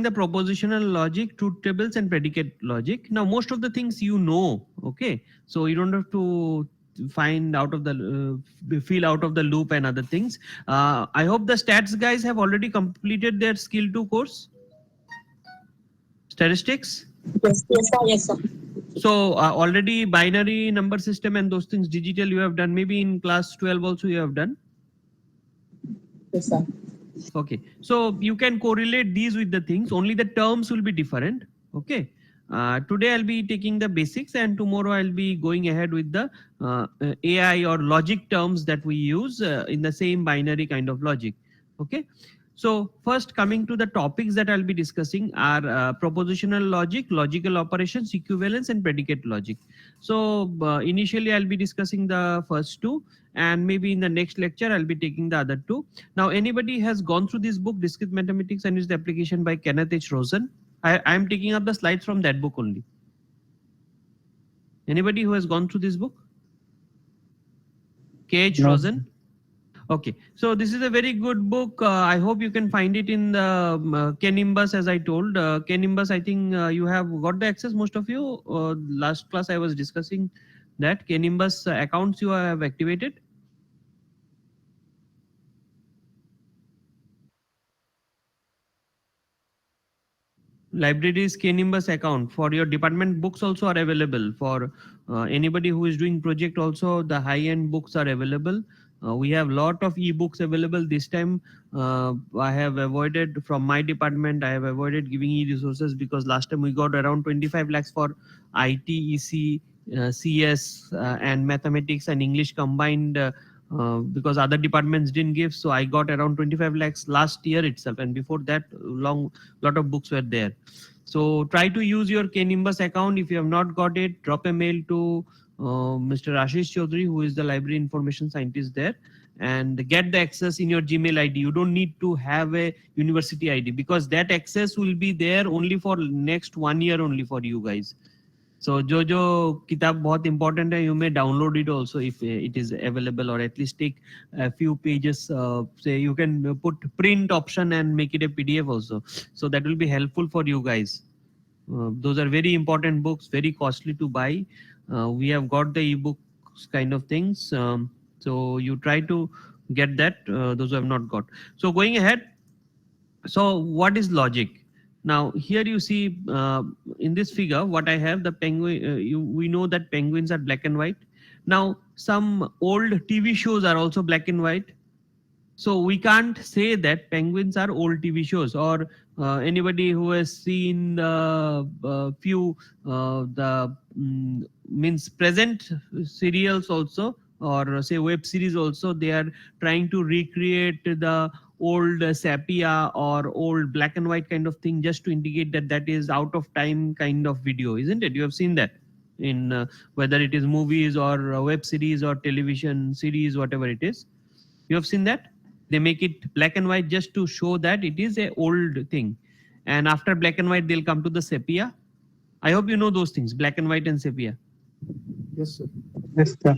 covering the propositional logic, truth tables, and predicate logic. Now, most of the things you know, okay? So you don't have to find out of the feel out of the loop and other things. I hope the stats guys have already completed their skill 2 course. Statistics. Yes, yes, sir. Yes, sir. So already binary number system and those things digital you have done. Maybe in class 12 also you have done. Yes, sir. Okay, so you can correlate these with the things, only the terms will be different. Okay, today I'll be taking the basics and tomorrow I'll be going ahead with the AI or logic terms that we use in the same binary kind of logic. Okay, so first coming to the topics that I'll be discussing are propositional logic, logical operations, equivalence, and predicate logic. So initially I'll be discussing the first two, and maybe in the next lecture I'll be taking the other two. Now, anybody has gone through this book, Discrete Mathematics and its Application by Kenneth H. Rosen? I am taking up the slides from that book only. Anybody who has gone through this book? K.H. No. Rosen? Okay, so this is a very good book. I hope you can find it in the K-Nimbus, as I told. K-Nimbus, I think you have got the access, most of you. Last class I was discussing that K-Nimbus accounts you have activated. Libraries K-Nimbus account for your department books also are available. For anybody who is doing project also, the high-end books are available. We have lot of e-books available this time. I have avoided from my department, I have avoided giving e-resources because last time we got around 25 lakhs for IT, EC, CS and mathematics and English combined because other departments didn't give. So I got around 25 lakhs last year itself, and before that lot of books were there. So try to use your K-Nimbus account. If you have not got it, drop a mail to Mr. Ashish Chaudhary, who is the library information scientist there, and get the access in your Gmail ID. You don't need to have a university ID because that access will be there only for next 1 year only for you guys. So जो किताब बहुत important है, you may download it also if it is available, or at least take a few pages. Say you can put print option and make it a PDF also. So that will be helpful for you guys. Those are very important books, very costly to buy. We have got the ebooks kind of things. So you try to get that, those who have not got. So going ahead, so what is logic? Now here you see in this figure what I have, the penguin. We know that penguins are black and white. Now some old TV shows are also black and white. So we can't say that penguins are old TV shows, or anybody who has seen few means present serials also, or say web series also, they are trying to recreate the old sepia or old black and white kind of thing just to indicate that that is out of time kind of video, isn't it? You have seen that in whether it is movies or web series or television series, whatever it is. You have seen that? They make it black and white just to show that it is a old thing. And after black and white, they'll come to the sepia. I hope you know those things, black and white and sepia. Yes, sir. Yes, sir.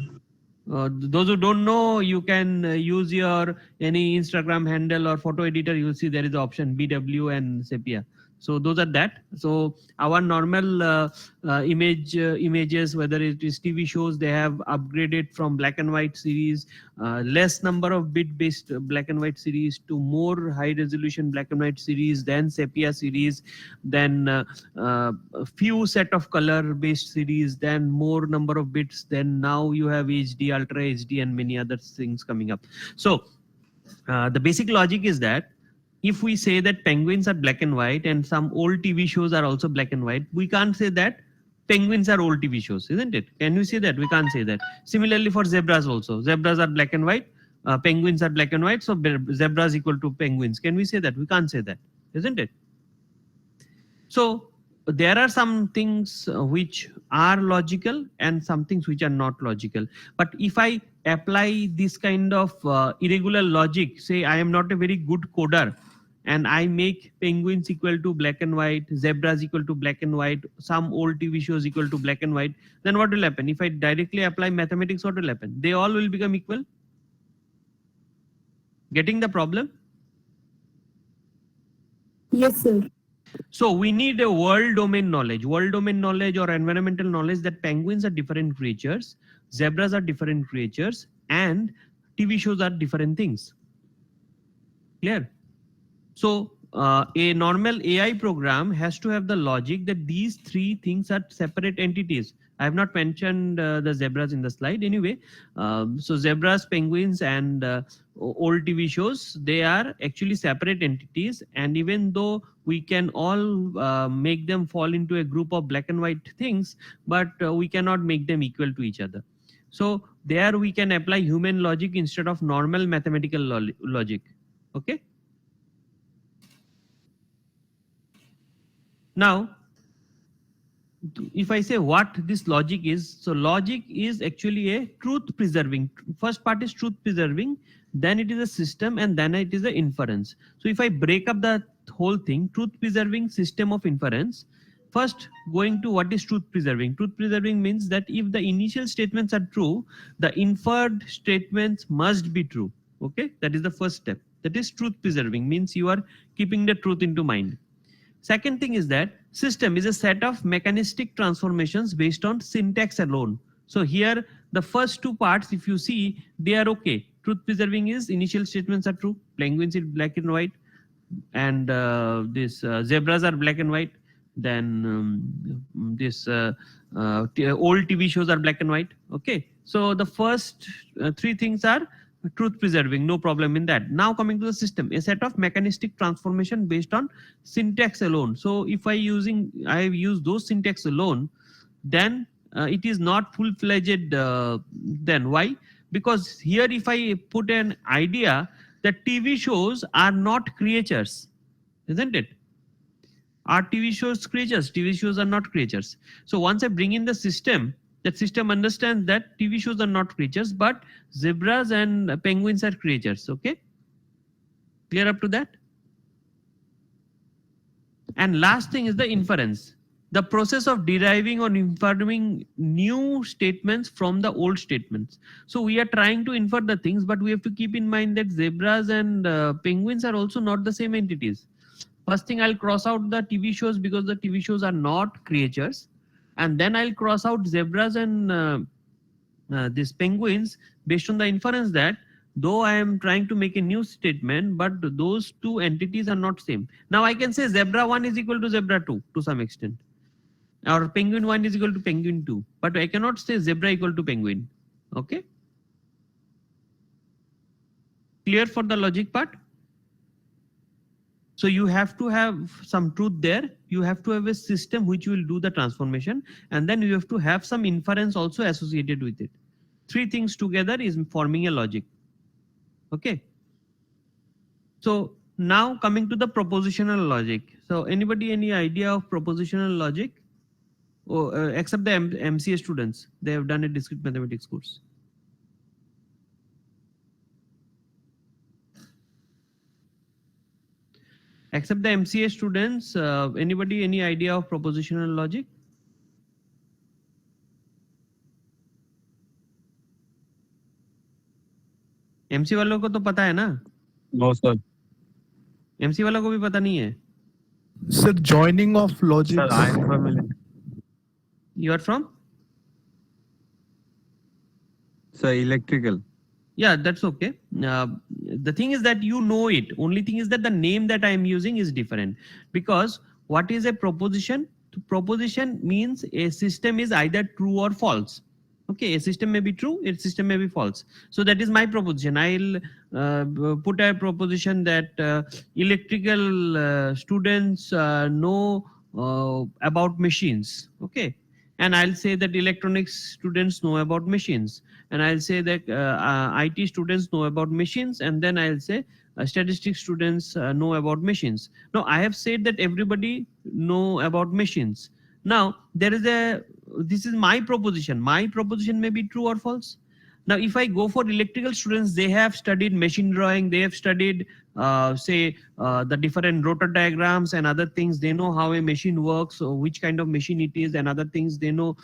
Those who don't know, you can use your any Instagram handle or photo editor. You will see there is the option BW and sepia. So those are that. So our normal images, whether it is TV shows, they have upgraded from black and white series, less number of bit based black and white series to more high resolution black and white series, then sepia series, then a few set of color based series, then more number of bits, then now you have HD, Ultra HD and many other things coming up. So the basic logic is that if we say that penguins are black and white and some old TV shows are also black and white, we can't say that penguins are old TV shows, isn't it? Can we say that? We can't say that. Similarly for zebras also. Zebras are black and white, penguins are black and white, so zebras equal to penguins. Can we say that? We can't say that, isn't it? So there are some things which are logical and some things which are not logical. But if I apply this kind of irregular logic, say I am not a very good coder, and I make penguins equal to black and white, zebras equal to black and white, some old TV shows equal to black and white, then what will happen? If I directly apply mathematics, what will happen? They all will become equal. Getting the problem? Yes, sir. So we need a world domain knowledge or environmental knowledge that penguins are different creatures, zebras are different creatures, and TV shows are different things. Clear? So a normal AI program has to have the logic that these three things are separate entities. I have not mentioned the zebras in the slide anyway. So zebras, penguins, and old TV shows, they are actually separate entities. And even though we can all make them fall into a group of black and white things, but we cannot make them equal to each other. So there we can apply human logic instead of normal mathematical logic. Okay. Now, if I say what this logic is, so logic is actually a truth preserving. First part is truth preserving, then it is a system, and then it is the inference. So if I break up the whole thing, truth preserving, system of inference, first going to what is truth preserving. Truth preserving means that if the initial statements are true, the inferred statements must be true. Okay, that is the first step. That is truth preserving, means you are keeping the truth into mind. Second thing is that system is a set of mechanistic transformations based on syntax alone. So here the first two parts, if you see, they are okay. Truth preserving is initial statements are true, penguins is black and white, and zebras are black and white. Then old TV shows are black and white. Okay, so the first three things are truth preserving, no problem in that. Now coming to the system, a set of mechanistic transformation based on syntax alone. So if I have used those syntax alone, then it is not full-fledged. Then why? Because here if I put an idea that TV shows are not creatures, isn't it? Are TV shows creatures? TV shows are not creatures. So once I bring in the system, that system understands that TV shows are not creatures, but zebras and penguins are creatures. Okay, clear up to that? And last thing is the inference, the process of deriving or inferring new statements from the old statements. So we are trying to infer the things, but we have to keep in mind that zebras and penguins are also not the same entities. First thing, I'll cross out the TV shows because the TV shows are not creatures. And then I'll cross out zebras and these penguins based on the inference that though I am trying to make a new statement, but those two entities are not same. Now I can say zebra 1 is equal to zebra 2 to some extent, or penguin 1 is equal to penguin 2, but I cannot say zebra equal to penguin. Okay, clear for the logic part? So you have to have some truth there. You have to have a system which will do the transformation, and then you have to have some inference also associated with it. Three things together is forming a logic. Okay. So now coming to the propositional logic. So anybody any idea of propositional logic? Oh, except the MCA students, they have done a discrete mathematics course. Except the MCA students, anybody any idea of propositional logic? MC वालों को तो पता है ना? No, sir. MC वालों को भी पता नहीं है? Sir, joining of logic. Sir, I am familiar. You are from? Sir, electrical. Yeah, that's okay. The thing is that you know it. Only thing is that the name that I am using is different. Because what is a proposition? Proposition means a system is either true or false. Okay, a system may be true, a system may be false. So that is my proposition. I'll put a proposition that electrical students know about machines. Okay, and I'll say that electronics students know about machines, and I'll say that IT students know about machines, and then I'll say statistics students know about machines. Now I have said that everybody know about machines. Now there is this is my proposition. My proposition may be true or false. Now, if I go for electrical students, they have studied machine drawing, they have studied, the different rotor diagrams and other things. They know how a machine works, or which kind of machine it is, and other things. They know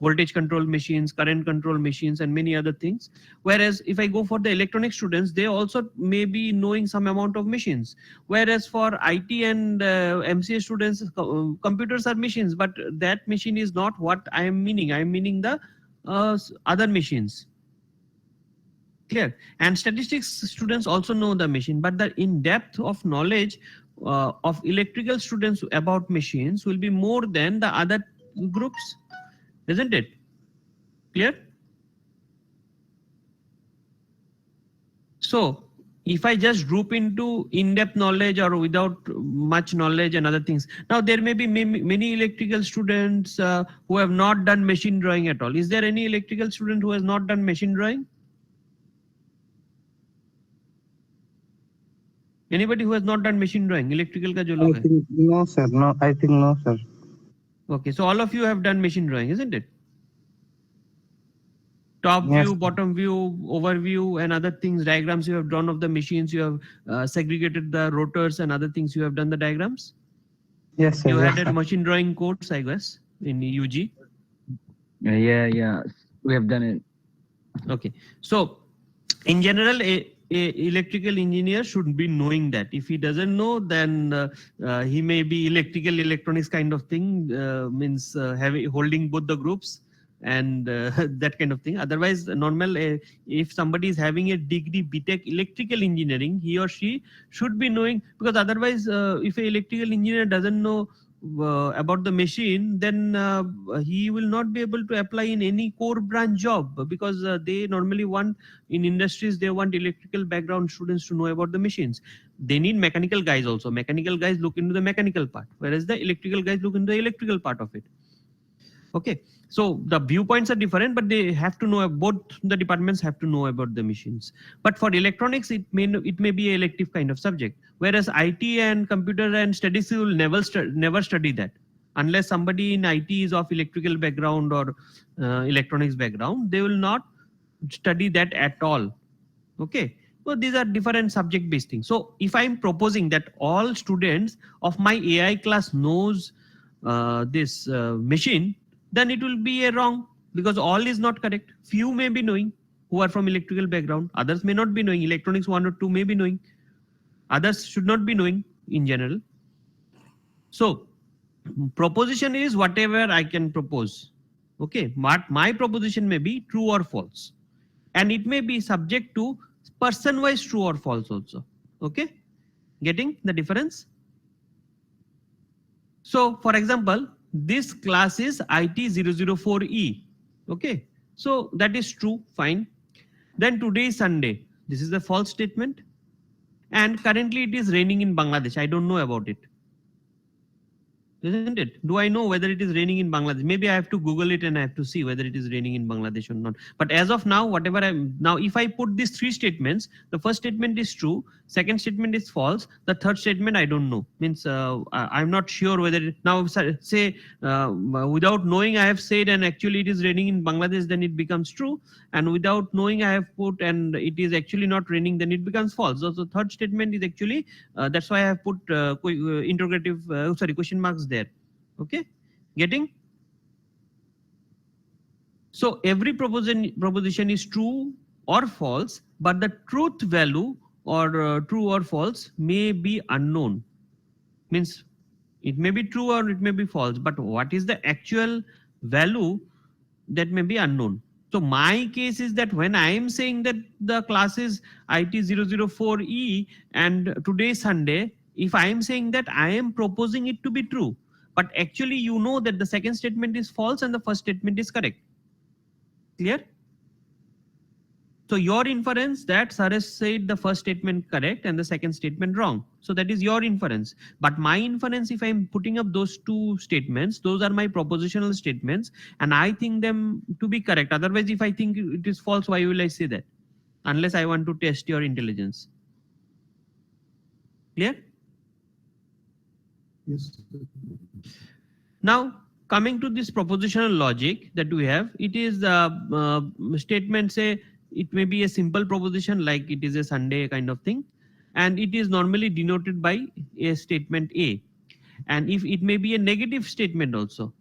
voltage control machines, current control machines, and many other things. Whereas if I go for the electronic students, they also may be knowing some amount of machines. Whereas for IT and MCA students, computers are machines, but that machine is not what I am meaning. I am meaning the other machines. Clear? And statistics students also know the machine, but the in-depth of knowledge of electrical students about machines will be more than the other groups, isn't it? Clear? So if I just group into in-depth knowledge or without much knowledge and other things, now there may be many electrical students who have not done machine drawing at all. Is there any electrical student who has not done machine drawing? Anybody who has not done machine drawing, electrical ka jo log hai? No, sir. No, I think no, sir. Okay, so all of you have done machine drawing, isn't it? Top Yes. view, bottom view, overview, and other things, diagrams you have drawn of the machines. You have segregated the rotors and other things. You have done the diagrams. Yes, sir. You Yes, had a sir. machine drawing course, I guess, in UG. Yeah, we have done it. Okay, so in general, a electrical engineer should be knowing that. If he doesn't know, then he may be electrical electronics kind of thing, means holding both the groups and that kind of thing. Otherwise, normal, if somebody is having a degree BTech electrical engineering, he or she should be knowing, because otherwise, if an electrical engineer doesn't know about the machine, then he will not be able to apply in any core branch job, because they normally want, in industries, they want electrical background students to know about the machines. They need mechanical guys also. Mechanical guys look into the mechanical part, whereas the electrical guys look into the electrical part of it. Okay, so the viewpoints are different, but they have to know, both the departments have to know about the machines. But for electronics, it may be an elective kind of subject, whereas IT and computer and statistics will never study that, unless somebody in IT is of electrical background or electronics background. They will not study that at all. Okay, so these are different subject based things. So if I'm proposing that all students of my AI class knows this machine, then it will be a wrong, because all is not correct. Few may be knowing who are from electrical background, others may not be knowing. Electronics 1 or 2 may be knowing, others should not be knowing in general. So proposition is whatever I can propose. Okay, my proposition may be true or false, and it may be subject to person wise true or false also. Okay, getting the difference? So for example, this class is IT004E. Okay, so that is true, fine. Then today is Sunday. This is a false statement. And currently it is raining in Bangladesh. I don't know about it. Isn't it? Do I know whether it is raining in Bangladesh? Maybe I have to Google it and I have to see whether it is raining in Bangladesh or not. But as of now, now if I put these 3 statements, the first statement is true, second statement is false, the third statement I don't know. Means I'm not sure whether now say without knowing I have said and actually it is raining in Bangladesh, then it becomes true. And without knowing I have put and it is actually not raining, then it becomes false. So the third statement is actually that's why I have put interrogative question marks there. Okay, getting? So every proposition is true or false, but the truth value or true or false may be unknown. Means it may be true or it may be false, but what is the actual value, that may be unknown. So my case is that when I am saying that the class is IT004E and today is Sunday, if I am saying that, I am proposing it to be true. But actually you know that the second statement is false and the first statement is correct. Clear? So your inference that sir has said the first statement correct and the second statement wrong. So that is your inference. But my inference, if I'm putting up those 2 statements, those are my propositional statements and I think them to be correct. Otherwise, if I think it is false, why will I say that? Unless I want to test your intelligence. Clear? Yes. Now, coming to this propositional logic that we have, it is statement say it may be a simple proposition like it is a Sunday kind of thing, and it is normally denoted by a statement A. And if it may be a negative statement also,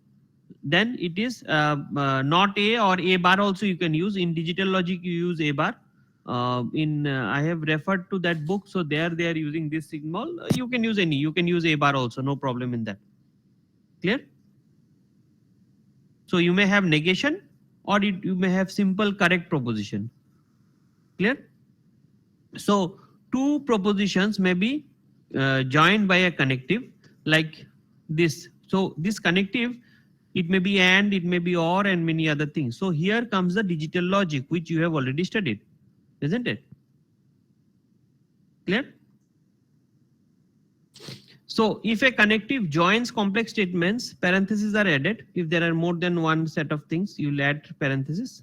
then it is not A, or A bar also you can use. In digital logic you use A bar. I have referred to that book, so there they are using this signal. You can use any, you can use A bar also, no problem in that. Clear? So you may have negation, or you may have simple correct proposition. Clear? So two propositions may be joined by a connective like this. So this connective, it may be and, it may be or, and many other things. So here comes the digital logic, which you have already studied, isn't it? Clear? So if a connective joins complex statements, parentheses are added. If there are more than one set of things, you'll add parentheses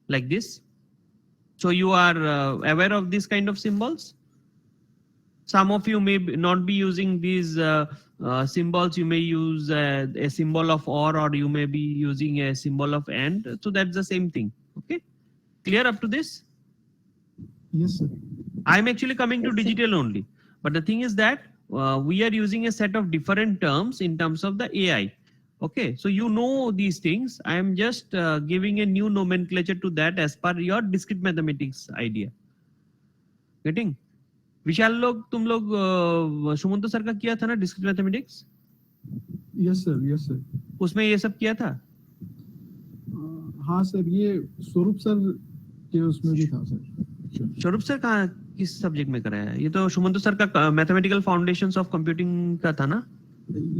like this. So you are aware of this kind of symbols. Some of you may not be using these symbols. You may use a symbol of or you may be using a symbol of and. So that's the same thing. Okay, clear up to this? Yes, sir. I'm actually coming to digital only, but the thing is that we are using a set of different terms in terms of the AI. Okay, so you know these things. I am just giving a new nomenclature to that as per your discrete mathematics idea. Getting? विशाल लोग, तुम लोग Sumant sir का किया था ना discrete mathematics? Yes sir, yes sir. उसमें ये सब किया था? हाँ सर, ये स्वरूप सर के उसमें भी था सर. स्वरूप सर कहाँ, किस सब्जेक्ट में कराया है? ये तो सुमंत सर का मैथमेटिकल फाउंडेशंस ऑफ कंप्यूटिंग का था ना?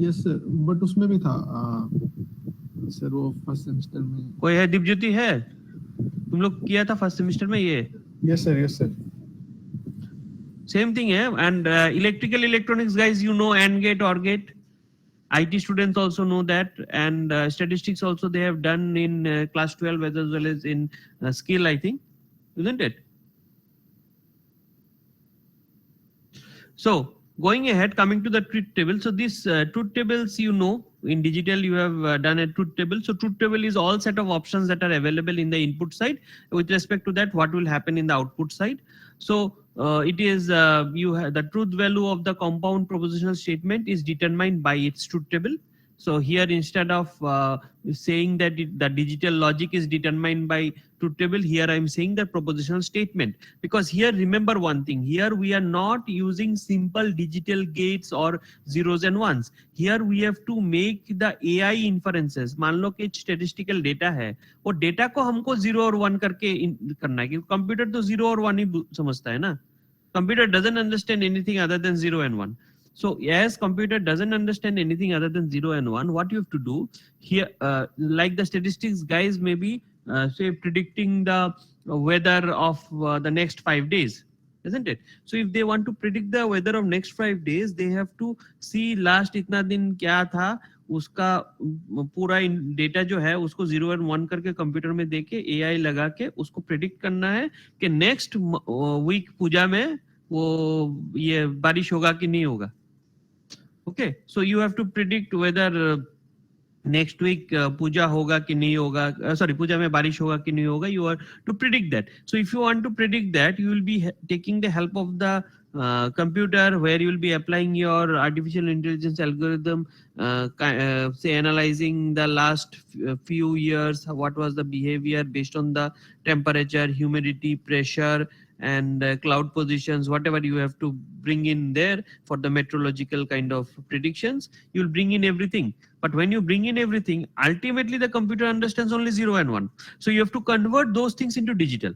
यस सर, बट उसमें भी था सर, वो फर्स्ट सेमेस्टर में. कोई है, दीपज्योति है? तुम लोग किया था फर्स्ट सेमेस्टर में ये? Yes sir, yes sir. Same thing, and electrical electronics guys, you know AND gate, OR gate. IT students also know that, and statistics also they have done in class 12 as well as in skill, I think, isn't it? So going ahead, coming to the truth table. So this truth tables, you know, in digital you have done a truth table. So truth table is all set of options that are available in the input side. With respect to that, what will happen in the output side? So it is you have the truth value of the compound propositional statement is determined by its truth table. So here, instead of saying that the digital logic is determined by truth table, here I am saying the propositional statement, because here remember one thing, here we are not using simple digital gates or zeros and ones. Here we have to make the AI inferences. मान लो कि statistical data है, वो data को हमको 0 और 1 करके करना है, क्योंकि computer तो 0 और 1 ही समझता है ना. Computer doesn't understand anything other than 0 and 1. So as computer doesn't understand anything other than 0 and 1, what you have to do here, like the statistics guys may be say predicting the weather of the next 5 days, isn't it? So if they want to predict the weather of next 5 days, they have to see last इतना दिन क्या था, उसका पूरा data जो है उसको 0 and 1 करके कंप्यूटर में देके AI लगा के उसको प्रेडिक्ट करना है कि नेक्स्ट वीक पूजा में वो ये बारिश होगा कि नहीं होगा. Okay, so you have to predict whether next week puja hoga ki nahi hoga, sorry, puja mein barish hoga ki nahi hoga. You are to predict that. So if you want to predict that, you will be taking the help of the computer, where you will be applying your artificial intelligence algorithm, say analyzing the last few years, what was the behavior based on the temperature, humidity, pressure, and cloud positions, whatever you have to bring in there for the meteorological kind of predictions, you'll bring in everything. But when you bring in everything, ultimately the computer understands only 0 and 1. So you have to convert those things into digital.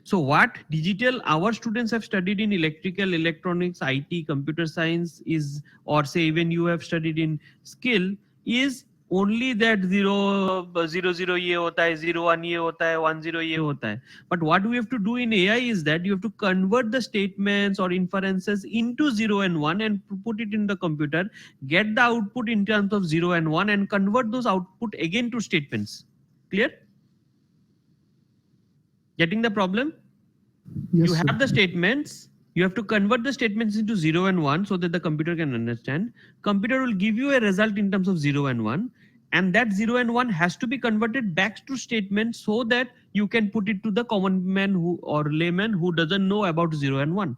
So what digital our students have studied in electrical, electronics, IT, computer science is, or say even you have studied in skill, is only that 0 0 ये होता है, 0 1 ये होता है, 1 0 ये होता है. But what we have to do in AI is that you have to convert the statements or inferences into 0 and 1 and put it in the computer, get the output in terms of 0 and 1 and convert those output again to statements. Clear? Getting the problem? Yes, You sir. have the statements You have to convert the statements into 0 and 1 so that the computer can understand. Computer will give you a result in terms of 0 and 1, and that 0 and 1 has to be converted back to statements so that you can put it to the common man who or layman who doesn't know about 0 and 1.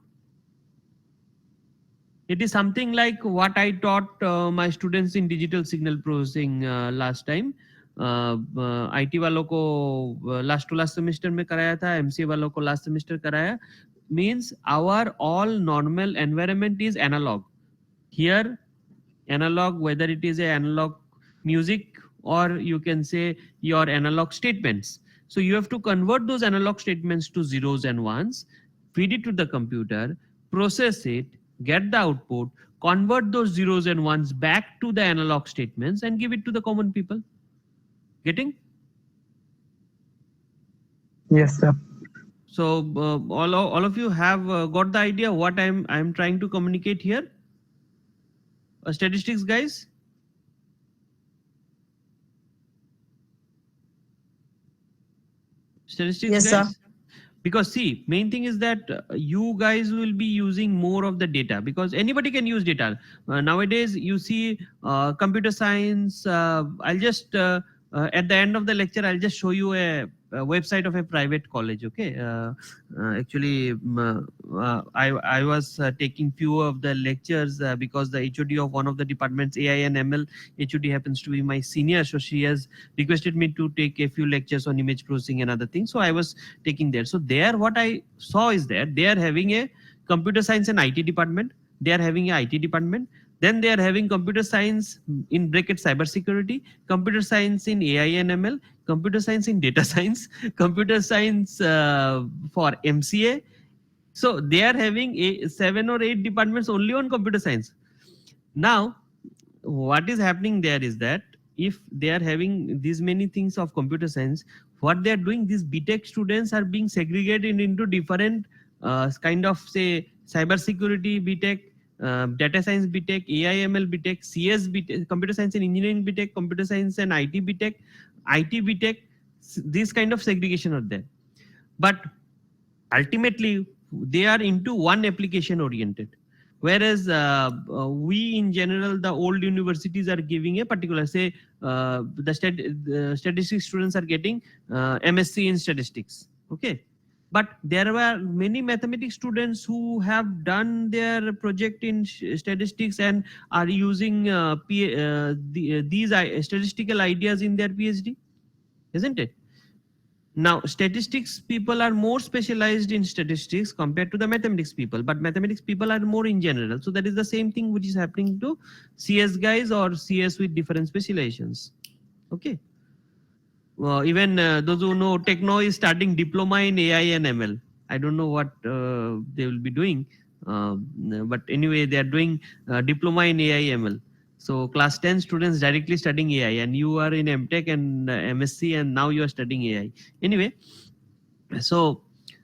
It is something like what I taught my students in digital signal processing last time. IT वालों को last to last semester में कराया था, MCA वालों को last semester कराया. Means our all normal environment is analog. Here, analog, whether it is a analog music or you can say your analog statements. So you have to convert those analog statements to zeros and ones, feed it to the computer, process it, get the output, convert those zeros and ones back to the analog statements and give it to the common people. Getting? Yes, sir. So all of you have got the idea what I'm trying to communicate here. Statistics guys. Statistics Yes, guys. sir. Because see, main thing is that you guys will be using more of the data because anybody can use data. Nowadays, you see computer science. I'll just at the end of the lecture, I'll just show you a website of a private college. Okay. Actually, I was taking few of the lectures because the HOD of one of the departments, AI and ML HOD, happens to be my senior. So she has requested me to take a few lectures on image processing and other things. So I was taking there. So there, what I saw is that they are having a computer science and IT department. They are having a IT department. Then they are having computer science in bracket cybersecurity, computer science in AI and ML, computer science in data science, computer science for MCA. So they are having 7 or 8 departments only on computer science. Now, what is happening there is that if they are having these many things of computer science, what they are doing, these BTech students are being segregated into different kind of say cybersecurity BTech, data science BTech, AI ML BTech, CS BTech, computer science and engineering BTech, computer science and IT BTech, IT BTech. This kind of segregation are there. But ultimately, they are into one application oriented. Whereas we in general, the old universities are giving a particular, say, the statistics students are getting MSc in statistics. Okay. But there were many mathematics students who have done their project in statistics and are using these statistical ideas in their PhD, isn't it? Now, statistics people are more specialized in statistics compared to the mathematics people, but mathematics people are more in general. So that is the same thing which is happening to CS guys or CS with different specializations. Okay. Even those who know Techno is starting diploma in AI and ML. I don't know what they will be doing, but anyway, they are doing diploma in AI ML. So class 10 students directly studying AI, and you are in MTech and MSc, and now you are studying AI. Anyway, so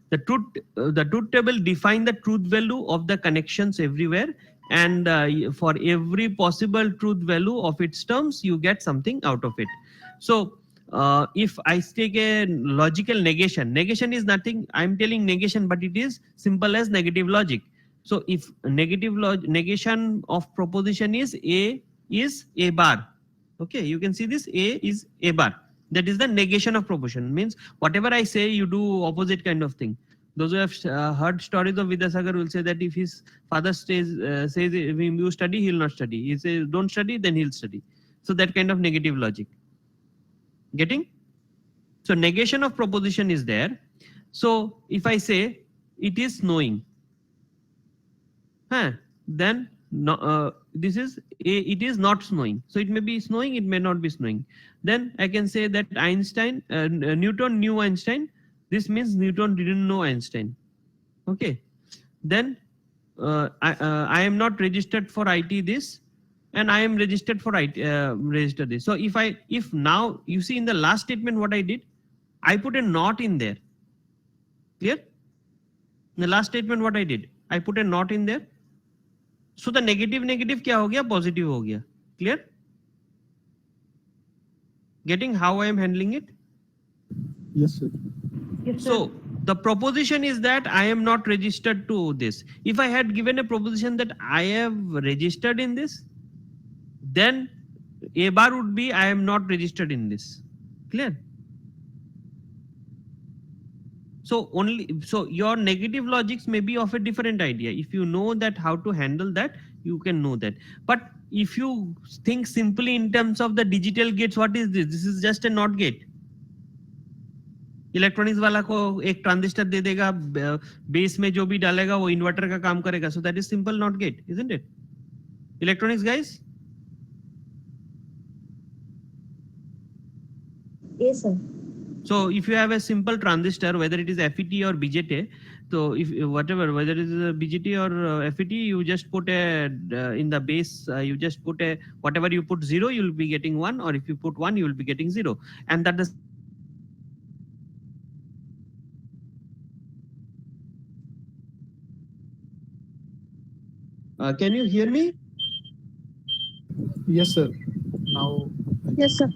the truth table define the truth value of the connections everywhere, and for every possible truth value of its terms, you get something out of it. So if I take a logical negation is nothing. I'm telling negation, but it is simple as negative logic. So if negation of proposition is A bar. Okay, you can see this A is A bar. That is the negation of proposition. Means whatever I say, you do opposite kind of thing. Those who have heard stories of Vidyasagar will say that if his father says if you study, he'll not study. He says don't study, then he'll study. So that kind of negative logic. Getting? So negation of proposition is there. So if I say it is snowing, then this is it is not snowing. So it may be snowing, it may not be snowing. Then I can say that Newton knew Einstein. This means Newton didn't know Einstein. Okay. Then I am not registered for IT this, and I am registered for IT register this. So if now you see in the last statement what I did, I put a not in there. Clear? In the last statement what I did, I put a not in there. So the negative क्या हो गया? Positive हो गया. Clear? Getting how I am handling it? Yes, sir. Yes, sir. So the proposition is that I am not registered to this. If I had given a proposition that I have registered in this, then A bar would be I am not registered in this. Clear? So your negative logics may be of a different idea. If you know that how to handle that, you can know that. But if you think simply in terms of the digital gates, what is this? This is just a NOT gate. Electronics वाला को एक transistor दे देगा, base में जो भी डालेगा वो inverter का काम करेगा. So that is simple NOT gate, isn't it? Electronics guys? Yes, sir. So if you have a simple transistor, whether it is FET or BJT, so if whatever, whether it is a BJT or FET, you just put a in the base, you just put a whatever you put 0, you will be getting 1, or if you put 1, you will be getting 0, and that is. Can you hear me? Yes, sir. Now. Yes, sir.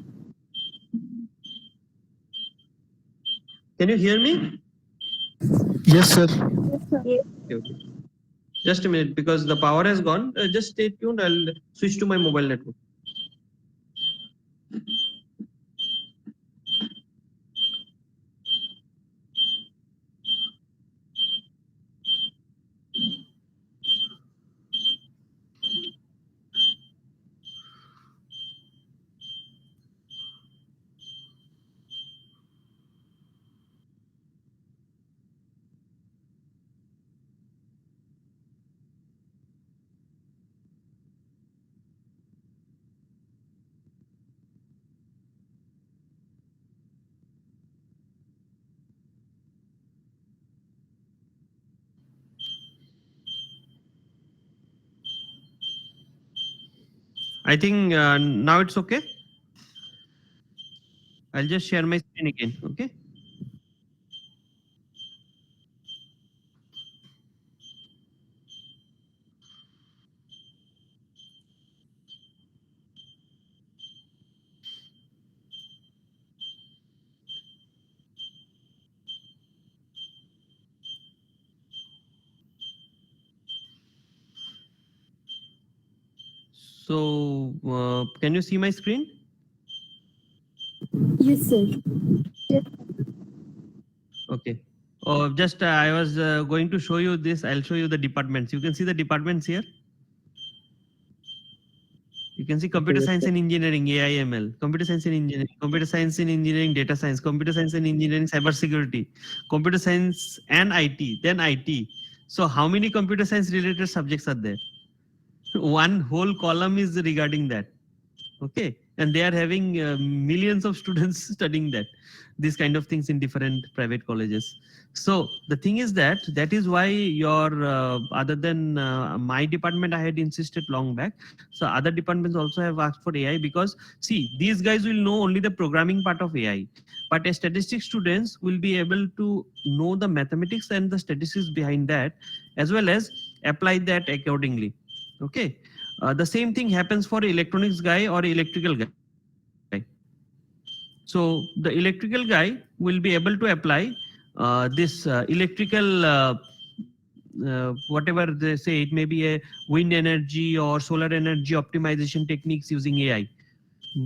Can you hear me? Yes, sir. Yes, sir. Okay. Just a minute, because the power has gone. Just stay tuned. I'll switch to my mobile network. I think now it's okay. I'll just share my screen again. Okay. So can you see my screen? Yes, sir. Okay. Just I was going to show you this. I'll show you the departments. You can see the departments here. You can see computer science and engineering, AI/ML, computer science and engineering, data science, computer science and engineering, cybersecurity, computer science and IT, then IT. So how many computer science related subjects are there? One whole column is regarding that. Okay. And they are having millions of students studying these kind of things in different private colleges. So the thing is that is why your other than my department, I had insisted long back. So other departments also have asked for AI, because see, these guys will know only the programming part of AI, but a statistics students will be able to know the mathematics and the statistics behind that, as well as apply that accordingly. Okay. The same thing happens for electronics guy or electrical guy. So the electrical guy will be able to apply this electrical whatever they say, it may be a wind energy or solar energy optimization techniques using AI.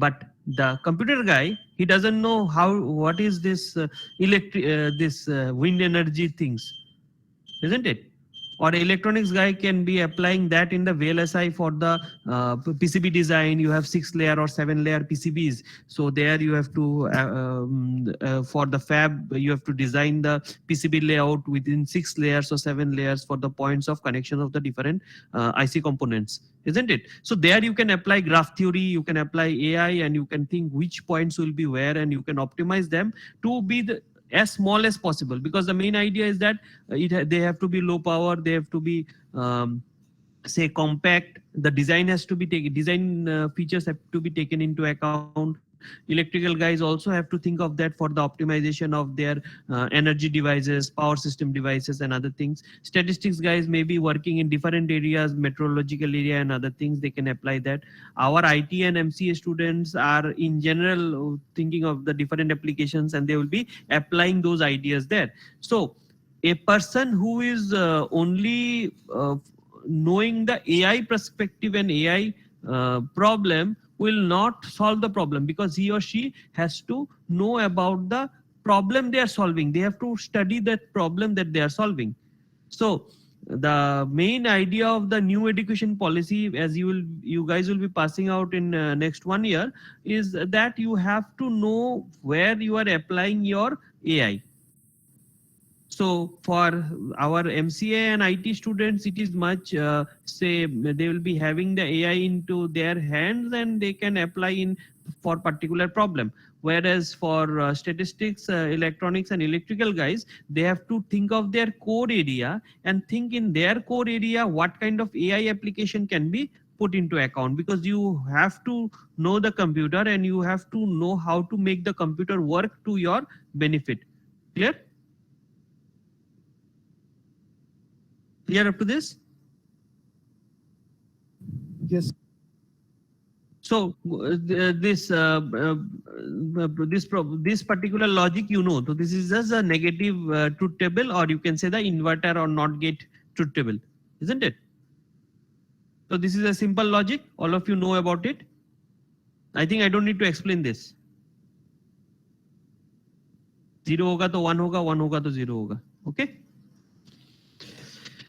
But the computer guy, he doesn't know what is this wind energy things, isn't it? Or electronics guy can be applying that in the VLSI for the PCB design. You have 6-layer or 7-layer PCBs. So there you have to, for the fab, you have to design the PCB layout within 6 layers or 7 layers for the points of connection of the different IC components, isn't it? So there you can apply graph theory, you can apply AI, and you can think which points will be where, and you can optimize them to be as small as possible, because the main idea is that they have to be low power, they have to be say compact, the design has to be taken, design features have to be taken into account, Electrical guys also have to think of that for the optimization of their energy devices, power system devices and other things. Statistics guys may be working in different areas, meteorological area and other things, they can apply that. Our IT and MCA students are in general thinking of the different applications and they will be applying those ideas there. So a person who is only knowing the AI perspective and AI problem will not solve the problem, because he or she has to know about the problem they are solving. They have to study that problem that they are solving. So the main idea of the new education policy, as you guys will be passing out in next 1 year, is that you have to know where you are applying your AI. So for our MCA and IT students, it is much, say they will be having the AI into their hands and they can apply in for particular problem. Whereas for statistics, electronics and electrical guys, they have to think of their core area and think in their core area what kind of AI application can be put into account, because you have to know the computer and you have to know how to make the computer work to your benefit. Clear? Clear up to this? Yes. So this particular logic, you know, so this is just a negative truth table, or you can say the inverter or NOT gate truth table, isn't it? So this is a simple logic. All of you know about it. I think I don't need to explain this. 0 होगा तो 1 होगा, 1 होगा तो 0 होगा. Okay.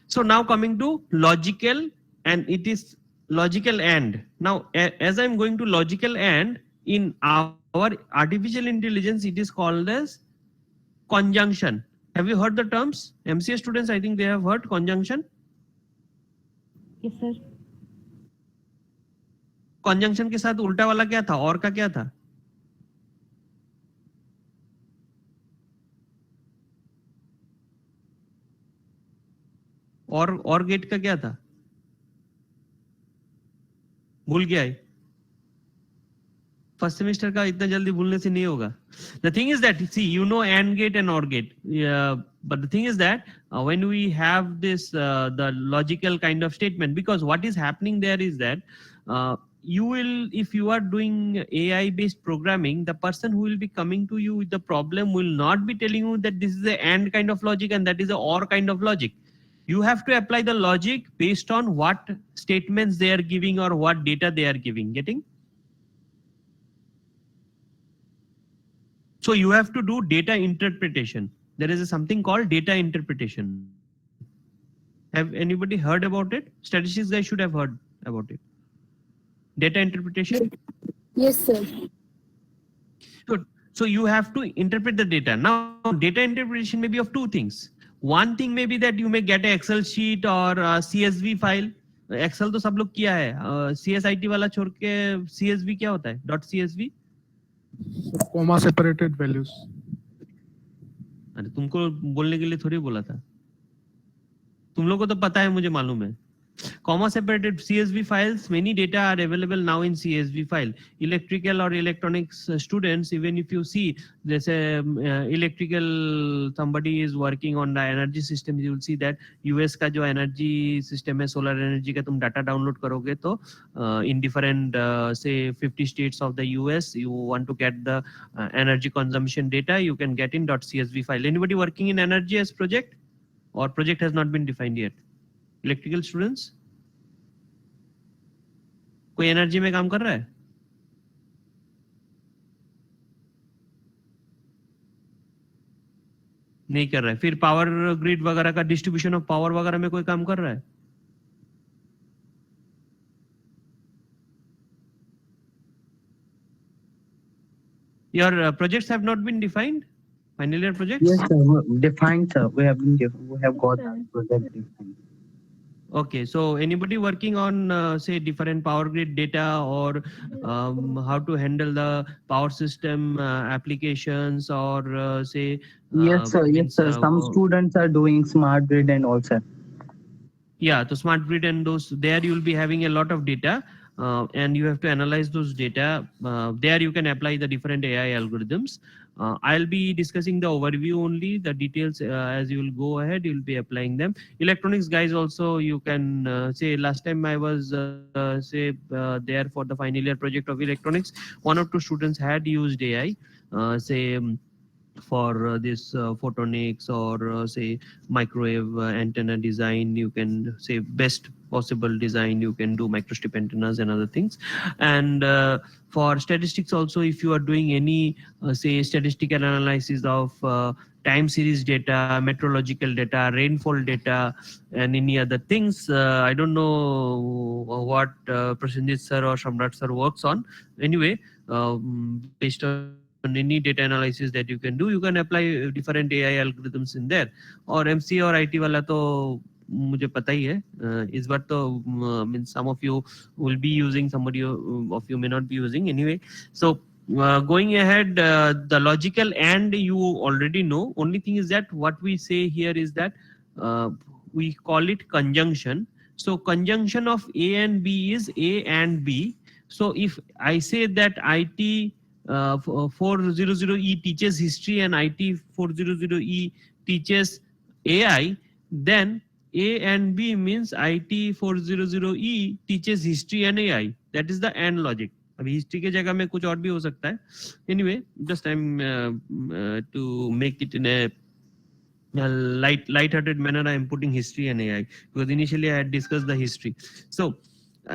So now coming to logical, and it is logical and. Now as I'm going to logical and, in our artificial intelligence it is called as conjunction. Have you heard the terms? MCA students, I think they have heard conjunction. Yes, sir. Conjunction के साथ उल्टा वाला क्या था, और का क्या था? और गेट का क्या था? भूल गया है. फर्स्ट सेमेस्टर का इतना जल्दी भूलने से नहीं होगा. The thing is that, see, you know AND gate and OR gate, but the thing is that when we have this the logical kind of statement, because what is happening there is that you will, if you are doing AI based programming, the person who will be coming to you with the problem will not be telling you that this is a AND kind of logic and that is a OR kind of logic. You have to apply the logic based on what statements they are giving or what data they are giving. Getting? So you have to do data interpretation. There is something called data interpretation. Have anybody heard about it? Statistics guys should have heard about it. Data interpretation? Yes, sir. So you have to interpret the data. Now, data interpretation may be of two things. One thing may be that you may get an Excel sheet or a CSV file. Excel तो सब लोग किया है. CSIT वाला छोड़ के CSV क्या होता है? .CSV? So, comma separated values. अरे तुमको बोलने के लिए थोड़ी बोला था. तुम लोग को तो पता है, मुझे मालूम है. Comma separated CSV files, many data are available now in CSV file. Electrical or electronics students, even if you see there's a electrical, somebody is working on the energy system, you will see that US का जो energy system है, solar energy का तुम data download करोगे तो in different say 50 states of the US, you want to get the energy consumption data, you can get in .csv file. Anybody working in energy as project, or project has not been defined yet? Electrical students, कोई energy में काम कर रहा है? नहीं कर रहा है. फिर पावर ग्रिड वगैरह का डिस्ट्रीब्यूशन ऑफ पावर वगैरह में कोई काम कर रहा है? Your projects have not been defined? Final year projects? Yes, sir. Defined, sir. We have got our project defined. Okay, so anybody working on say different power grid data, or how to handle the power system applications, or say Yes, sir. Yes, sir. Some students are doing smart grid and all, sir. Yeah, so smart grid and those, there you will be having a lot of data. and you have to analyze those data. There you can apply the different AI algorithms. I'll be discussing the overview only. The details, as you will go ahead, you'll be applying them. Electronics guys also, you can say last time I was there for the final year project of electronics. 1 or 2 students had used AI, for this photonics or say microwave antenna design. You can say best possible design, you can do microstrip antennas and other things. And for statistics also, if you are doing any say statistical analysis of time series data, meteorological data, rainfall data, and any other things, I don't know what Prasenjit sir or Shamrat sir works on. Anyway, based on any data analysis that you can do, you can apply different AI algorithms in there. और MCA और IT वाला तो मुझे पता ही है. इस बार तो means some of you will be using, somebody of you may not be using. Anyway, so going ahead, the logical and you already know. Only thing is that what we say here is that we call it conjunction. So conjunction of A and B is A and B. So if I say that IT 400E teaches history and IT 400E teaches AI, then A and B means IT 400E teaches history and AI. That is the AND logic. अभी history के जगह में कुछ और भी हो सकता है. Anyway, just I'm to make it in a light-hearted manner, I am putting history and AI because initially I had discussed the history. So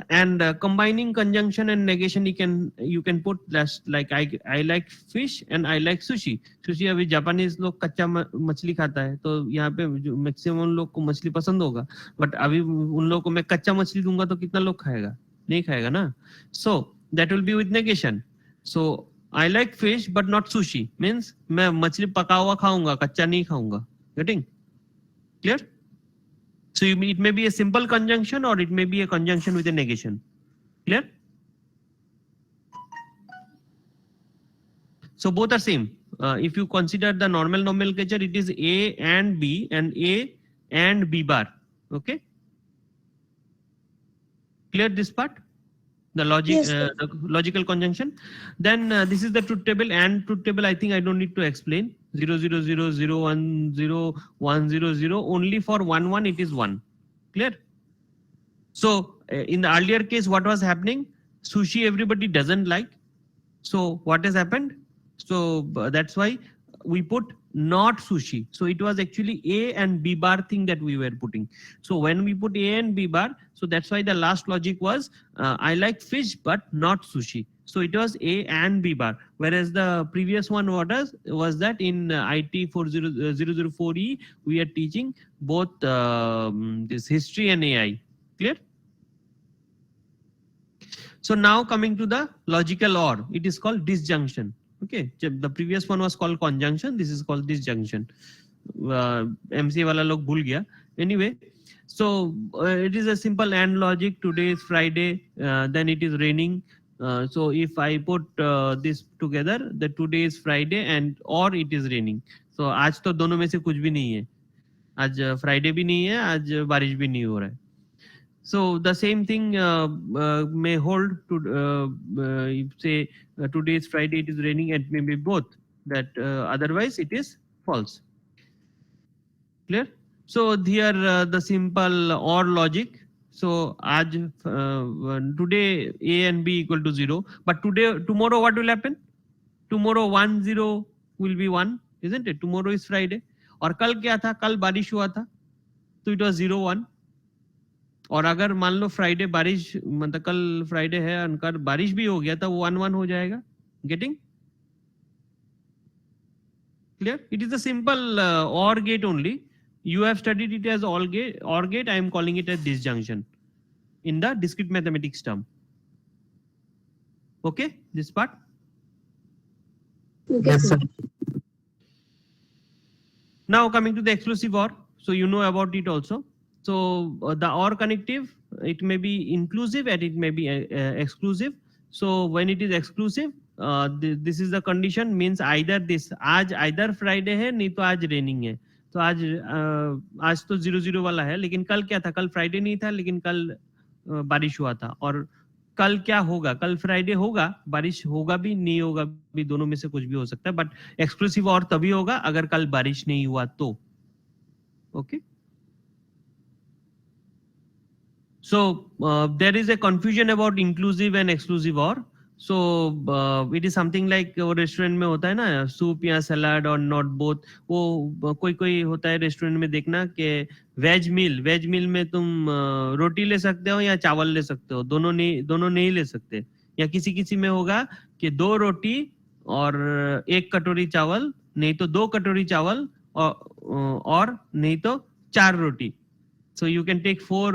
and combining conjunction and negation, you can put like I like fish and I like sushi. Sushi अभी Japanese लोग कच्चा मछली खाता है, तो यहाँ पे maximum लोग को मछली पसंद होगा. बट अभी उन लोगों को मैं कच्चा मछली दूंगा तो कितना लोग खाएगा? नहीं खाएगा ना. So that will be with negation. So I like fish but not sushi means मैं मछली पका हुआ खाऊंगा, कच्चा नहीं खाऊंगा. Getting clear? So it may be a simple conjunction or it may be a conjunction with a negation. Clear? So both are same. If you consider the normal nomenclature, it is A and B and A and B bar. Okay? Clear this part? The logic, Yes, the logical conjunction. Then this is the truth table, and truth table I think I don't need to explain. 0 0 0 0 1 0 1 0 0. Only for 1 1 it is 1. Clear? So in the earlier case, what was happening? Sushi everybody doesn't like. So what has happened? So that's why we put not sushi. So it was actually A and B bar thing that we were putting. So when we put A and B bar, so that's why the last logic was I like fish but not sushi. So it was A and B bar. Whereas the previous one was that in IT 004E we are teaching both this history and AI. Clear? So now coming to the logical OR, it is called disjunction. Okay, the previous one was called conjunction. This is called disjunction. MCA wala log bhul gaya. Anyway, so it is a simple AND logic. Today is Friday, then it is raining. So if I put this together, the today is Friday and or it is raining. So आज तो दोनों में से कुछ भी नहीं है. आज Friday भी नहीं है, आज बारिश भी नहीं हो रहा है. So the same thing may hold to say today is Friday, it is raining, and maybe both. That otherwise it is false. Clear? So here the simple OR logic. So today A and B equal to 0, but tomorrow what will happen? Tomorrow 1 0 will be 1, isn't it? Tomorrow is Friday. और कल क्या था? कल बारिश हुआ था, तो it was 0 1. और अगर मान लो फ्राइडे बारिश, मतलब कल फ्राइडे है और कल बारिश भी हो गया तो वो 1 1 हो जाएगा. Getting clear? It is a simple OR gate only. You have studied it as OR gate. I am calling it as disjunction in the discrete mathematics term. Okay, this part. Yes, sir. Now coming to the exclusive OR. So you know about it also. So the OR connective, it may be inclusive and it may be exclusive. So when it is exclusive, this is the condition, means either this, आज either Friday है, नहीं तो आज raining है. तो आज तो 0 0 वाला है, लेकिन कल क्या था? कल Friday नहीं था, लेकिन कल बारिश हुआ था. और कल क्या होगा, कल फ्राइडे होगा, बारिश होगा भी नहीं होगा भी, दोनों में से कुछ भी हो सकता है, बट एक्सक्लूसिव और तभी होगा अगर कल बारिश नहीं हुआ तो. Okay. So there is a confusion about inclusive and exclusive or. So it is something like वो रेस्टोरेंट में होता है ना, सूप या सलाद और नॉट बोथ. वो कोई कोई होता है रेस्टोरेंट में, देखना कि वेज मील में तुम रोटी ले सकते हो या चावल ले सकते हो, दोनों नहीं ले सकते. या किसी किसी में होगा कि 2 रोटी और 1 कटोरी चावल, नहीं तो 2 कटोरी चावल और नहीं तो 4 रोटी. So you can take 4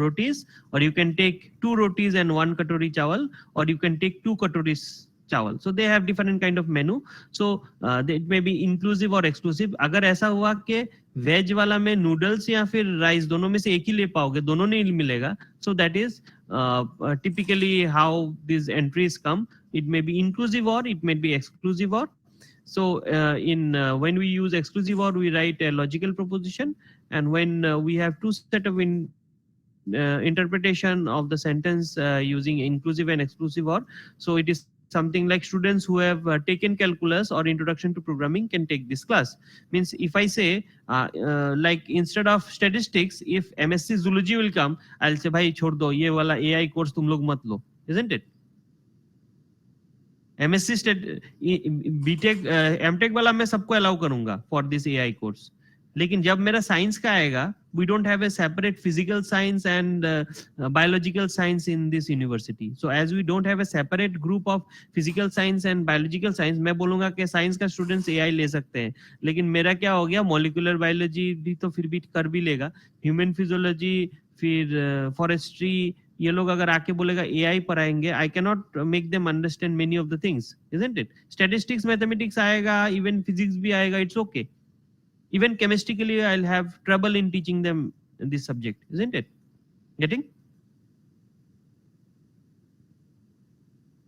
rotis, or you can take 2 rotis and 1 katori chawal, or you can take 2 katoris chawal. So they have different kind of menu. So it may be inclusive or exclusive. अगर ऐसा हुआ कि veg वाला में noodles या फिर rice दोनों में से एक ही ले पाओगे, दोनों नहीं मिलेगा, so that is typically how these entries come. It may be inclusive or it may be exclusive or. So when we use exclusive or, we write a logical proposition, and when we have 2 set of interpretation of the sentence using inclusive and exclusive or, so it is something like students who have taken calculus or introduction to programming can take this class. Means if I say like instead of statistics, if MSc zoology will come, I'll say bhai chhod do, ye wala AI course tum log mat lo, isn't it? MSc BTech MTech वाला मैं सबको allow करूंगा for this AI course, लेकिन जब मेरा science का आएगा, we don't have a separate physical science and biological science in this university. So as we don't have a separate group of physical science and biological science, मैं बोलूंगा कि science का students AI ले सकते हैं, लेकिन मेरा क्या हो गया, मॉलिक्यूलर बायोलॉजी भी तो फिर भी कर भी लेगा, ह्यूमन फिजियोलॉजी, फिर फॉरेस्ट्री, ये लोग अगर आके बोलेगा एआई पढ़ाएंगे, आई can not make them understand many of the things, isn't it? Statistics, mathematics आएगा, इवन फिजिक्स भी आएगा, इट्स ओके. Even chemistry के लिए I'll have trouble in teaching them this subject, isn't it?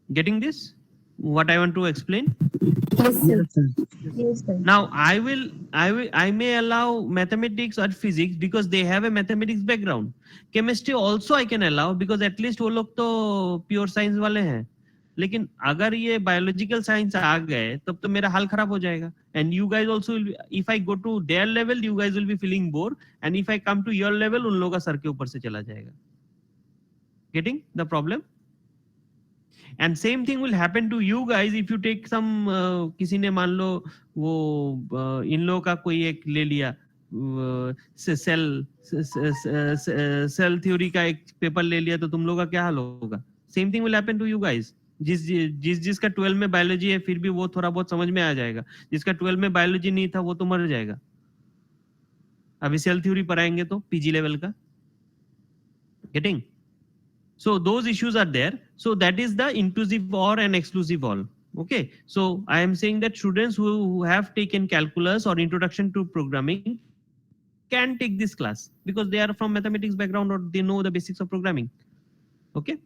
Getting this? What I want to explain? Yes, sir. Yes, sir. Yes, sir. Now I may allow mathematics or physics because they have a mathematics background. Chemistry also I can allow because at least वो लोग तो pure science वाले हैं. लेकिन अगर ये biological science आ गए तब तो मेरा हाल खराब हो जाएगा. And you guys also, if I go to their level, you guys will be feeling bore, and if I come to your level, उन लोगों का सर के ऊपर से चला जाएगा. Getting the problem? And same thing will happen to you guys if you take some, किसी ने मान लो वो इन लोगों का कोई एक ले लिया, सेल थ्योरी का एक पेपर ले लिया, तो तुम लोगों का क्या हाल होगा? Same thing will happen to you guys. जिसका 12 में बायोलॉजी है फिर भी वो थोड़ा बहुत समझ में आ जाएगा, जिसका 12 में बायोलॉजी नहीं था वो तो मर जाएगा. अभी सेल थ्योरी पढ़ाएंगे तो पीजी लेवल का. Getting? So those issues are there. So that is the inclusive और and exclusive all. Okay, so I am saying that students who have taken calculus or introduction to programming can take this class because they are from mathematics background or they know the basics of programming. Okay.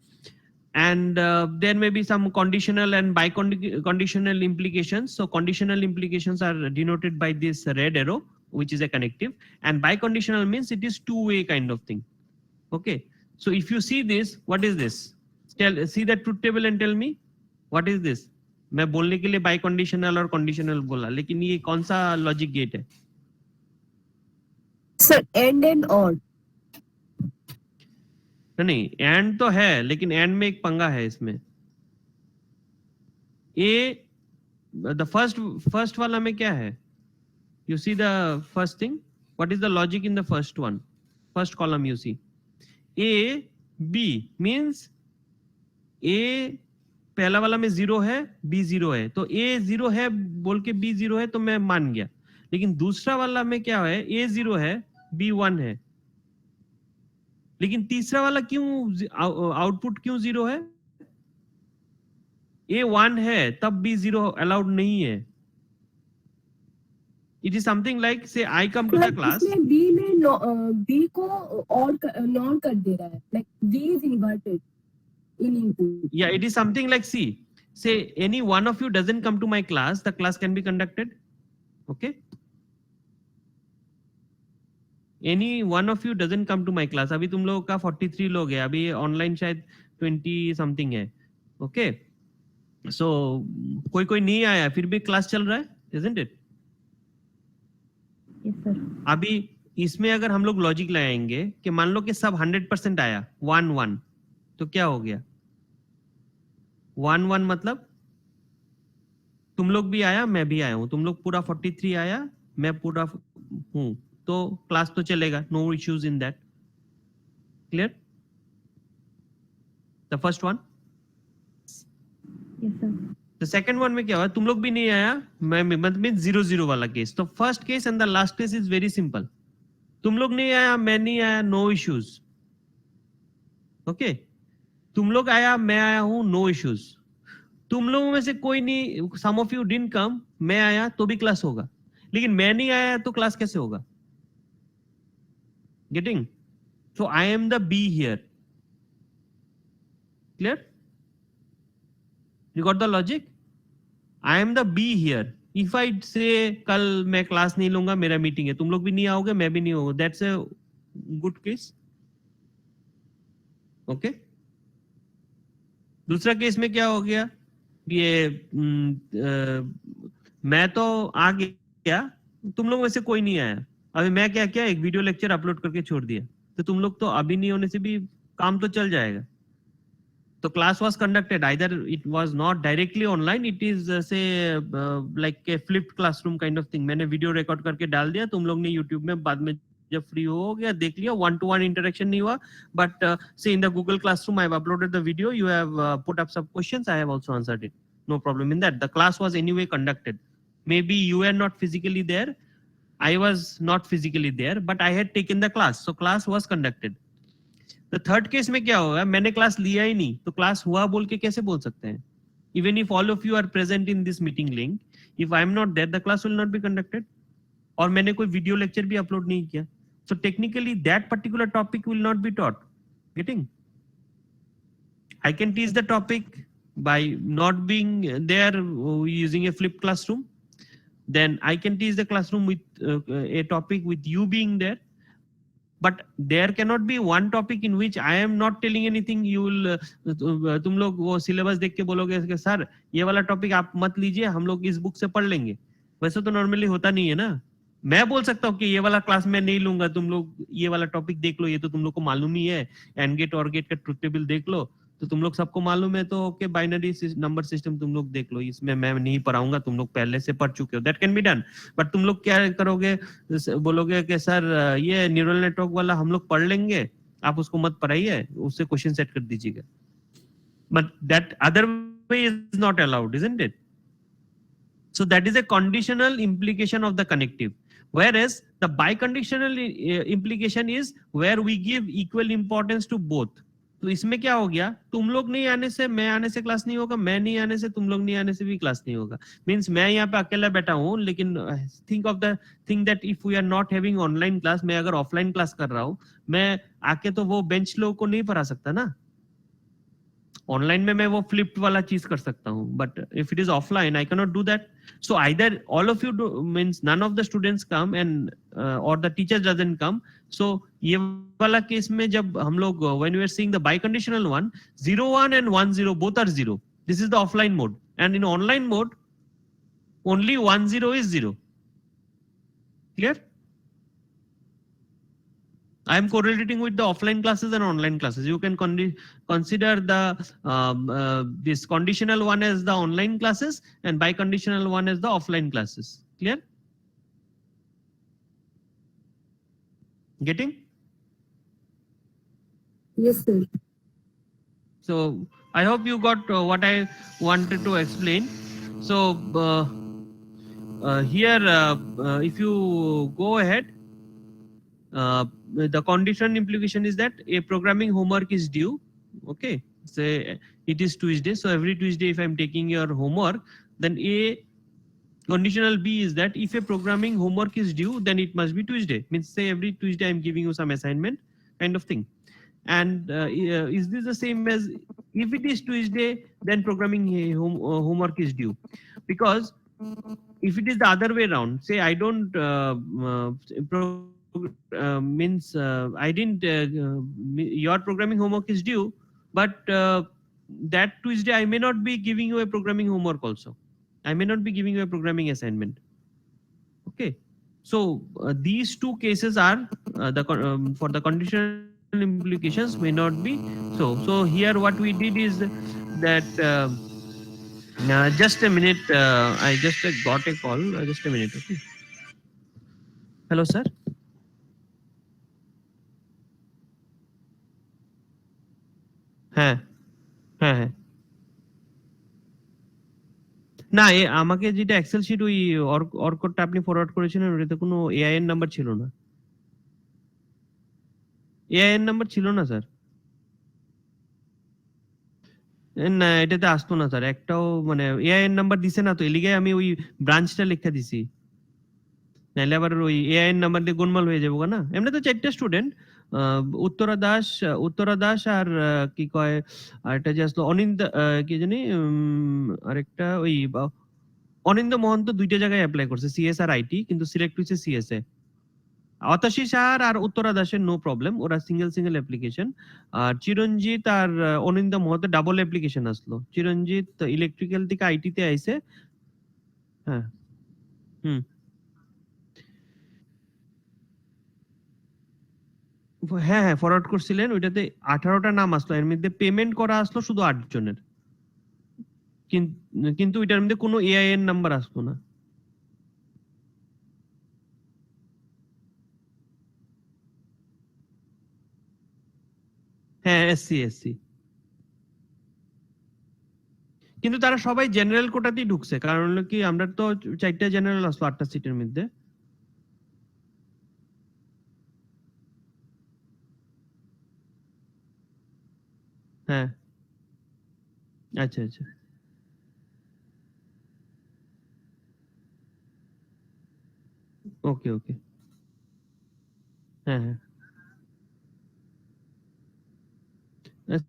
And there may be some conditional and biconditional implications. So conditional implications are denoted by this red arrow, which is a connective, and biconditional means it is two-way kind of thing. Okay, so if you see this, what is this? See the truth table and tell me what is this. मैं बोलने के लिए biconditional और conditional बोला, लेकिन ये कौन सा लॉजिक गेट है? Sir, and or. नहीं, एंड तो है, लेकिन एंड में एक पंगा है इसमें. ए द फर्स्ट वाला में क्या है? You see the first thing, what is the logic in the first one, first column you see A B means A पहला वाला में 0 है, बी 0 है, तो ए 0 है बोल के बी 0 है तो मैं मान गया. लेकिन दूसरा वाला में क्या है? ए 0 है, बी 1 है, लेकिन तीसरा वाला क्यों आउटपुट क्यों 0 है? ए 1 है तब बी 0 अलाउड नहीं है. It is something like say I come to the class, B में बी को और नॉन कर दे रहा है, like B is inverted in input. या it is something like C say any one of you doesn't come to my class, the class can be conducted. Okay, any one of you doesn't come to my class. अभी तुम लोगों का 43 लोग है, अभी online शायद 20 something है. Okay, सो कोई नहीं आया, फिर भी क्लास चल रहा है, isn't it? Yes, sir. अभी इसमें अगर हम लोग लॉजिक लगाएंगे कि मान लो कि सब 100% आया 1-1, तो क्या हो गया? 1-1 मतलब तुम लोग भी आया, मैं भी आया हूं, तुम लोग पूरा 43 आया, मैं पूरा हूं, तो क्लास तो चलेगा, no issues in that. Clear? The first one. Yes, sir. The second one में क्या हुआ? तुम लोग भी नहीं आया, मैं मतलब 0-0 वाला केस. तो first case and the last case is very simple. तुम लोग नहीं आया, मैं नहीं आया, नो इश्यूज. ओके, तुम लोग आया, मैं आया हूं, नो इश्यूज. तुम लोगों में से कोई नहीं, सम ऑफ यू डिडंट कम, मैं आया तो भी क्लास होगा, लेकिन मैं नहीं आया तो क्लास कैसे होगा? Getting? So I am the be here. Clear? You got the logic? I am the be here. If I से कल मैं क्लास नहीं लूंगा, मेरा मीटिंग है, तुम लोग भी नहीं आओगे, मैं भी नहीं होगा, that's a good case. Okay, दूसरा केस में क्या हो गया? ये मैं तो आ गया, तुम लोग में से कोई नहीं आया. अभी मैं क्या किया, एक वीडियो लेक्चर अपलोड करके छोड़ दिया, तो तुम लोग तो अभी नहीं होने से भी काम तो चल जाएगा. तो class was conducted, either it was not directly online, it is say like a flipped classroom kind of thing. मैंने वीडियो रिकॉर्ड करके डाल दिया, तुम लोग ने यूट्यूब में बाद में जब फ्री हो गया देख लिया. 1-to-1 interaction नहीं हुआ, but say in the Google Classroom I have uploaded the video, you have put up some questions, I have also answered it. No problem in that. The class was anyway conducted. Maybe you were not physically there, I was not physically there, but I had taken the class, so class was conducted. The third case में क्या होगा? मैंने class लिया ही नहीं, तो class हुआ बोल के कैसे बोल सकते हैं? Even if all of you are present in this meeting link, if I am not there, the class will not be conducted. और मैंने कोई वीडियो लेक्चर भी अपलोड नहीं किया, so technically that particular topic will not be taught. Getting? I can teach the topic by not being there using a flipped classroom. Then I can teach the classroom with a topic with you being there. But there cannot be one topic in which I am not telling anything. You will तुम लोग वो syllabus देख के बोलोगे कि sir ये वाला topic आप मत लीजिए, हम लोग इस बुक से पढ़ लेंगे. वैसे तो नॉर्मली होता नहीं है ना. मैं बोल सकता हूँ कि ये वाला क्लास मैं नहीं लूंगा, तुम लोग ये वाला टॉपिक देख लो, ये तो तुम लोग को मालूम ही है, एंड गेट और गेट का ट्रुथ टेबल देख लो, तो तुम लोग सबको मालूम है, तो ओके बाइनरी नंबर सिस्टम तुम लोग देख लो, इसमें मैं नहीं पढ़ाऊंगा, तुम लोग पहले से पढ़ चुके हो, that can be done. But तुम लोग क्या करोगे? बोलोगे कि सर ये न्यूरल नेटवर्क वाला हम लोग पढ़ लेंगे, आप उसको मत पढ़ाइए, उससे क्वेश्चन सेट कर दीजिएगा. But that other way is not allowed, isn't it? So that is a conditional implication of the connective, whereas the biconditional implication is where we give equal importance to both. तो इसमें क्या हो गया? तुम लोग नहीं आने से मैं आने से क्लास नहीं होगा, मैं नहीं आने से तुम लोग नहीं आने से भी क्लास नहीं होगा. मींस मैं यहाँ पे अकेला बैठा हूँ, लेकिन think of the thing that if we are not having online class, मैं अगर ऑफलाइन क्लास कर रहा हूँ, मैं आके तो वो बेंच लोगों को नहीं पढ़ा सकता ना. ऑनलाइन में मैं वो फ्लिप्ड वाला चीज कर सकता हूँ, but if it is offline I can not do that. So either all of you means none of the students come and और the teacher doesn't come. So ये वाला केस में जब हम लोग when we are seeing the biconditional one, 0-1 and 1-0 both are 0. This is the offline mode, and in online mode only 1-0 is 0. Clear? I am correlating with the offline classes and online classes. You can consider the this conditional one as the online classes and biconditional one as the offline classes. Clear? Getting? Yes, sir. So I hope you got what I wanted to explain. So here, if you go ahead, the condition implication is that a programming homework is due. Okay, say it is Tuesday, so every Tuesday if I'm taking your homework, then a conditional B is that if a programming homework is due, then it must be Tuesday. Means say every Tuesday I'm giving you some assignment kind of thing. And is this the same as if it is Tuesday, then programming homework is due? Because if it is the other way around, say I don't means I didn't. Your programming homework is due, but that Tuesday I may not be giving you a programming homework also. I may not be giving you a programming assignment. Okay. So these two cases are for the conditional implications may not be so. So here what we did is that just a minute. I just got a call. Just a minute. Okay. Hello, sir. হ্যাঁ হ্যাঁ হ্যাঁ না আমাকে যেটা Excel sheet ওই অর্কটা আপনি forward করেছিলেন ওটাতে কোনো এআইএন নাম্বার ছিল না এআইএন নাম্বার ছিল না স্যার না এটাতে আসতো না স্যার একটাও মানে এআইএন নাম্বার দিছে না তো এলিগে আমি ওই ব্রাঞ্চটা লেখা দিছি নাইলে আবার ওই এআইএন নাম্বার দিয়ে গোলমাল হয়ে যাবো না এমনি তো 4টা স্টুডেন্ট উত্তরা দাস আর কি কয় আর এটা যে আসলো অনিন্দ কি জানি আরেকটা ওই অনিন্দ মহন্ত দুইটা জায়গায় অ্যাপ্লাই করছে সিএস আর আইটি কিন্তু সিলেক্ট হয়েছে সিএসএ অতাশী স্যার আর উত্তরা দাসের নো প্রবলেম ওরা সিঙ্গেল অ্যাপ্লিকেশন আর চিরঞ্জিত আর অনিন্দ মহন্ত ডাবল অ্যাপ্লিকেশন আসলো চিরঞ্জিত ইলেকট্রিক্যাল থেকে আইটিতে আইছে হ্যাঁ হ্যাঁ হ্যাঁ ফরওয়ার্ড করছিলেন ওইটাতে 18টা নাম আসলো এর মধ্যে পেমেন্ট করা আসলো শুধু 8 জনের কিন্তু এটার মধ্যে কোনো এআইএন নাম্বার আসলো না হ্যাঁ এসসি কিন্তু তারা সবাই জেনারেল কোটাতেই ঢুকছে কারণ হলো কি আমরা তো 4টা জেনারেল আসলো 8টা সিটের মধ্যে হ্যাঁ আচ্ছা আচ্ছা ওকে ওকে হ্যাঁ হ্যাঁ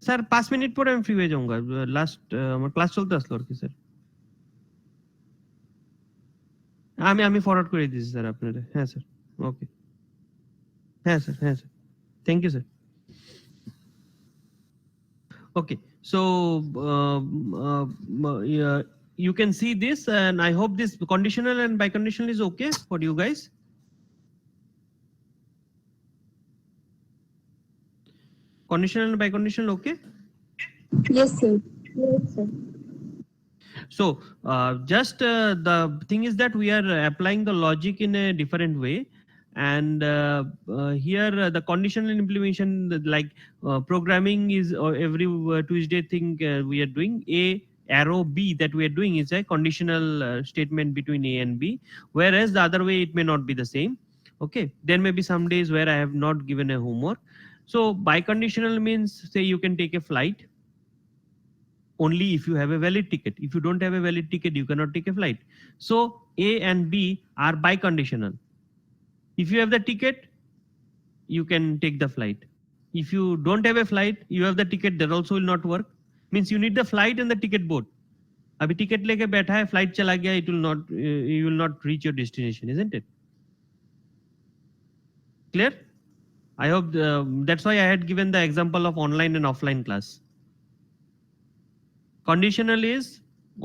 স্যার 5 মিনিট পরে আমি ফ্রি হয়ে যাऊंगा লাস্ট আমার ক্লাস চলতে আসলো আর কি স্যার আমি ফরওয়ার্ড করে দিয়েছি স্যার আপনাদের হ্যাঁ স্যার ওকে হ্যাঁ sir thank you sir okay so you can see this and I hope this conditional and biconditional is okay for you guys conditional and biconditional okay Yes, sir. so just the thing is that we are applying the logic in a different way and here the conditional implementation like programming is every Tuesday thing we are doing a arrow B that we are doing is a conditional statement between A and B whereas the other way it may not be the same okay there may be some days where I have not given a homework so biconditional means say you can take a flight only if you have a valid ticket if you don't have a valid ticket you cannot take a flight so A and B are biconditional if you have the ticket you can take the flight if you don't have a flight you have the ticket that also will not work means you need the flight and the ticket both abhi ticket leke baitha hai flight chala gaya it will not you will not reach your destination isn't it clear I hope that's why I had given the example of online and offline class conditional is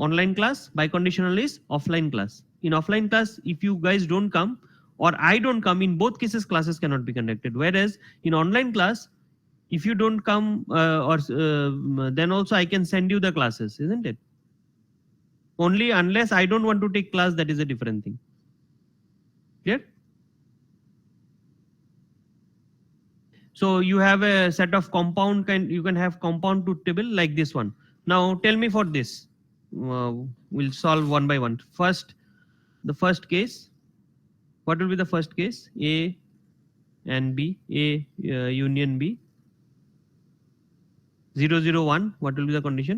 online class biconditional is offline class in offline class if you guys don't come or I don't come in both cases classes cannot be conducted whereas in online class if you don't come then also I can send you the classes isn't it only unless I don't want to take class that is a different thing clear so you have a set of compound you can have compound truth table like this one now tell me for this we'll solve one by one the first case what will be the first case A and B A union B 001 what will be the condition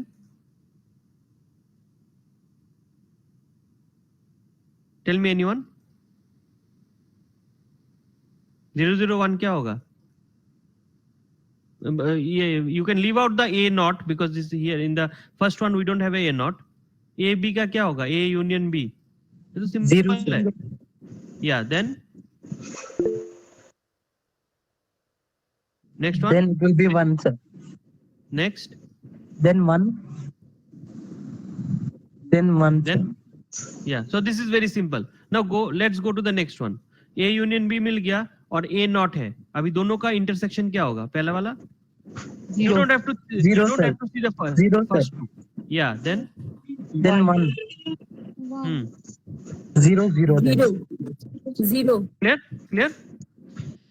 tell me anyone 001 क्या होगा you can leave out the A naught because this here in the first one we don't have a naught A B का क्या होगा A union B ये तो simple है yeah then Next one. Then it will be 1, sir. Next. Then 1. Then 1, sir. Then yeah. So this is very simple. Now let's go to the next one. A union B मिल गया और A not है. अभी दोनों का intersection क्या होगा? पहला वाला? You Zero. don't have to. You Zero, don't sir. have to see the first. Zero, sir. First two. Yeah. Then. Then 1. Hmm. 0, 0. Then. Zero. Clear?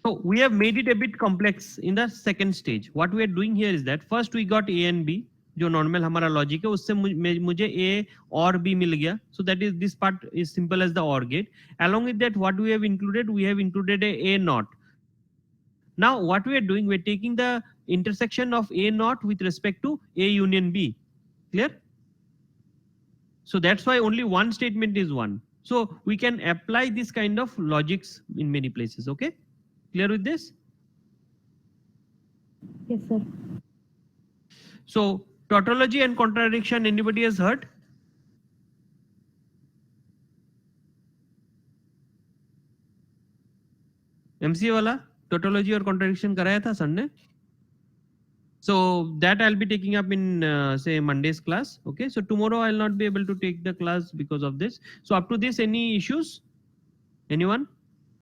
So we have made it a bit complex in the second stage. What we are doing here is that first we got A and B, जो normal हमारा logic है, उससे मुझे A और B मिल गया. So that is, this part is simple as the OR gate. Along with that, what we have included a naught. Now what we are doing, we are taking the intersection of A naught with respect to A union B. Clear? So that's why only one statement is 1. So we can apply this kind of logics in many places. Okay? Clear with this? Yes, sir. So tautology and contradiction, anybody has heard? MCA वाला tautology और contradiction कराया था sir ने? So that I'll be taking up in say Monday's class. Okay. So tomorrow I'll not be able to take the class because of this. So up to this, any issues? Anyone?